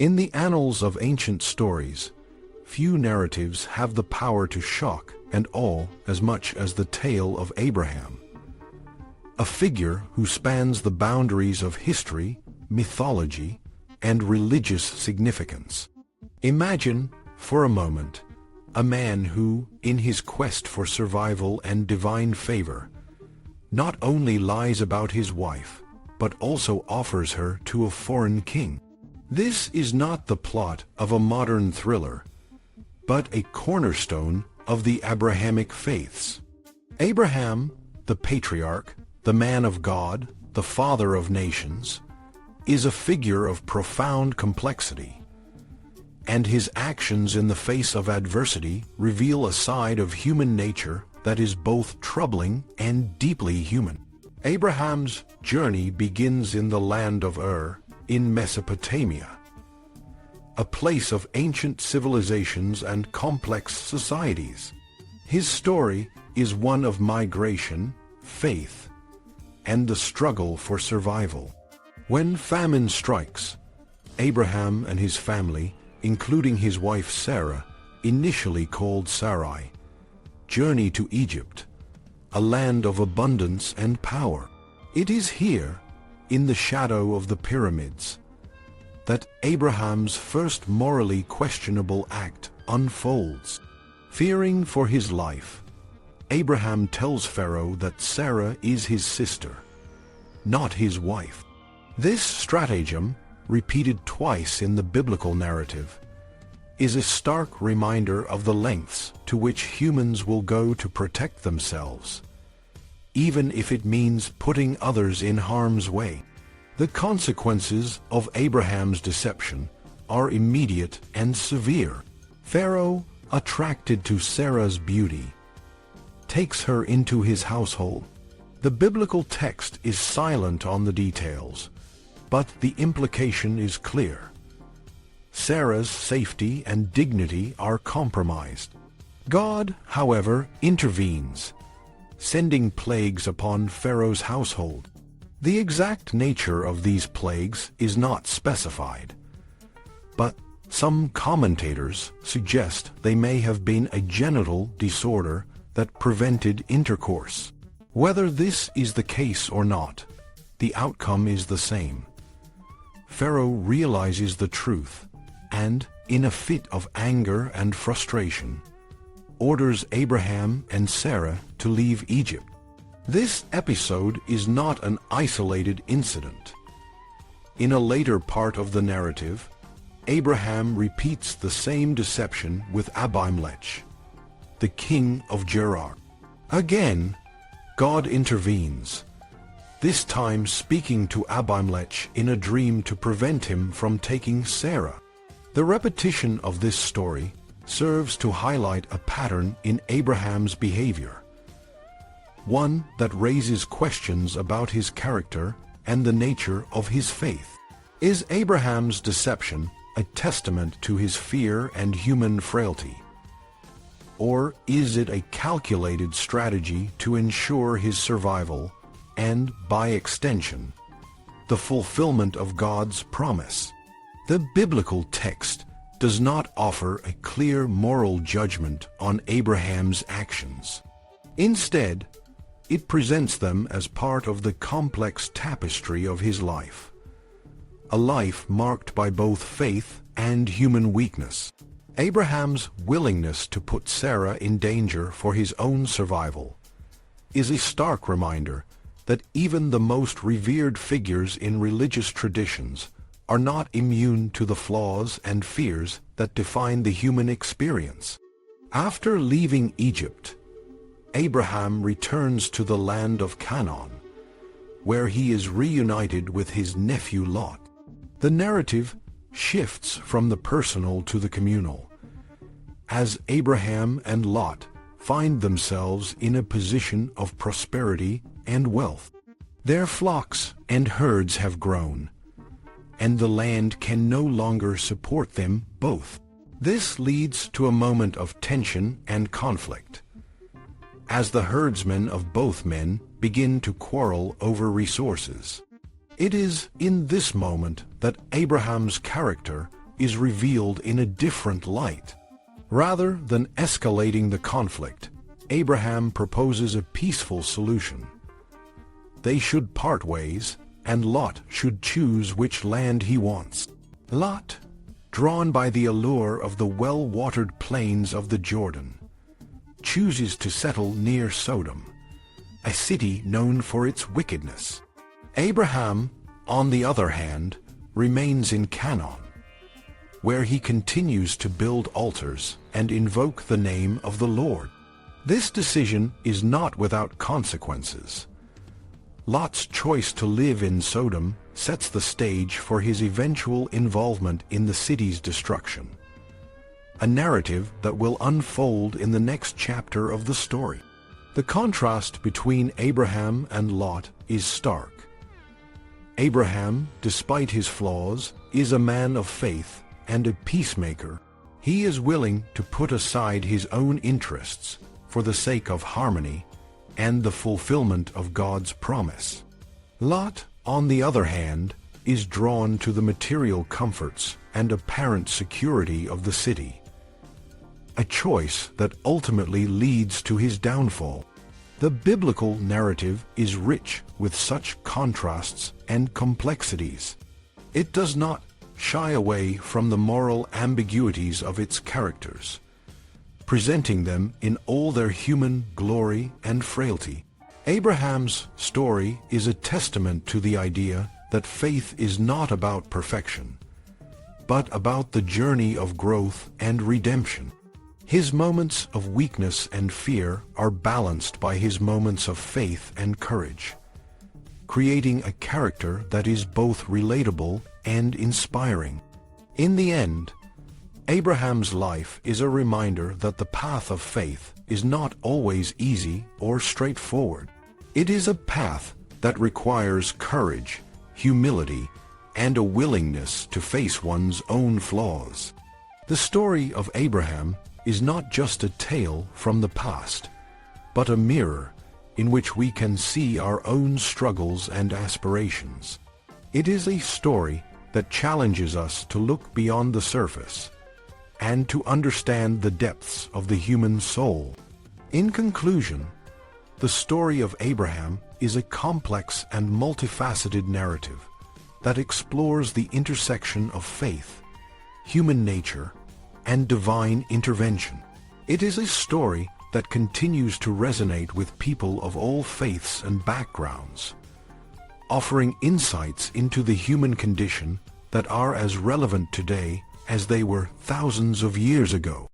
In the annals of ancient stories, few narratives have the power to shock and awe as much as the tale of Abraham, a figure who spans the boundaries of history, mythology, and religious significance. Imagine, for a moment, a man who, in his quest for survival and divine favor, not only lies about his wife, but also offers her to a foreign king. This is not the plot of a modern thriller, but a cornerstone of the Abrahamic faiths. Abraham, the patriarch, the man of God, the father of nations, is a figure of profound complexity, and his actions in the face of adversity reveal a side of human nature that is both troubling and deeply human. Abraham's journey begins in the land of Ur, in Mesopotamia, a place of ancient civilizations and complex societies. His story is one of migration, faith, and the struggle for survival. When famine strikes, Abraham and his family, including his wife Sarah, initially called Sarai, journey to Egypt, a land of abundance and power. It is here, in the shadow of the pyramids, that Abraham's first morally questionable act unfolds. Fearing for his life, Abraham tells Pharaoh that Sarah is his sister, not his wife. This stratagem, repeated twice in the biblical narrative, is a stark reminder of the lengths to which humans will go to protect themselves, even if it means putting others in harm's way. The consequences of Abraham's deception are immediate and severe. Pharaoh, attracted to Sarah's beauty, takes her into his household. The biblical text is silent on the details, but the implication is clear. Sarah's safety and dignity are compromised. God, however, intervenes, sending plagues upon Pharaoh's household. The exact nature of these plagues is not specified, but some commentators suggest they may have been a genital disorder that prevented intercourse. Whether this is the case or not, the outcome is the same. Pharaoh realizes the truth and, in a fit of anger and frustration, orders Abraham and Sarah to leave Egypt. This episode is not an isolated incident. In a later part of the narrative, Abraham repeats the same deception with Abimelech, the king of Gerar. Again, God intervenes, this time speaking to Abimelech in a dream to prevent him from taking Sarah. The repetition of this story serves to highlight a pattern in Abraham's behavior, one that raises questions about his character and the nature of his faith. Is Abraham's deception a testament to his fear and human frailty? Or is it a calculated strategy to ensure his survival and, by extension, the fulfillment of God's promise? The biblical text does not offer a clear moral judgment on Abraham's actions. Instead, it presents them as part of the complex tapestry of his life, a life marked by both faith and human weakness. Abraham's willingness to put Sarah in danger for his own survival is a stark reminder that even the most revered figures in religious traditions are not immune to the flaws and fears that define the human experience. After leaving Egypt, Abraham returns to the land of Canaan, where he is reunited with his nephew Lot. The narrative shifts from the personal to the communal, as Abraham and Lot find themselves in a position of prosperity and wealth. Their flocks and herds have grown, and the land can no longer support them both. This leads to a moment of tension and conflict, as the herdsmen of both men begin to quarrel over resources. It is in this moment that Abraham's character is revealed in a different light. Rather than escalating the conflict, Abraham proposes a peaceful solution. They should part ways, and Lot should choose which land he wants. Lot, drawn by the allure of the well-watered plains of the Jordan, chooses to settle near Sodom, a city known for its wickedness. Abraham, on the other hand, remains in Canaan, where he continues to build altars and invoke the name of the Lord. This decision is not without consequences. Lot's choice to live in Sodom sets the stage for his eventual involvement in the city's destruction, a narrative that will unfold in the next chapter of the story. The contrast between Abraham and Lot is stark. Abraham, despite his flaws, is a man of faith and a peacemaker. He is willing to put aside his own interests for the sake of harmony and the fulfillment of God's promise. Lot, on the other hand, is drawn to the material comforts and apparent security of the city, a choice that ultimately leads to his downfall. The biblical narrative is rich with such contrasts and complexities. It does not shy away from the moral ambiguities of its characters, presenting them in all their human glory and frailty. Abraham's story is a testament to the idea that faith is not about perfection, but about the journey of growth and redemption. His moments of weakness and fear are balanced by his moments of faith and courage, creating a character that is both relatable and inspiring. In the end, Abraham's life is a reminder that the path of faith is not always easy or straightforward. It is a path that requires courage, humility, and a willingness to face one's own flaws. The story of Abraham is not just a tale from the past, but a mirror in which we can see our own struggles and aspirations. It is a story that challenges us to look beyond the surface and to understand the depths of the human soul. In conclusion, the story of Abraham is a complex and multifaceted narrative that explores the intersection of faith, human nature, and divine intervention. It is a story that continues to resonate with people of all faiths and backgrounds, offering insights into the human condition that are as relevant today as they were thousands of years ago.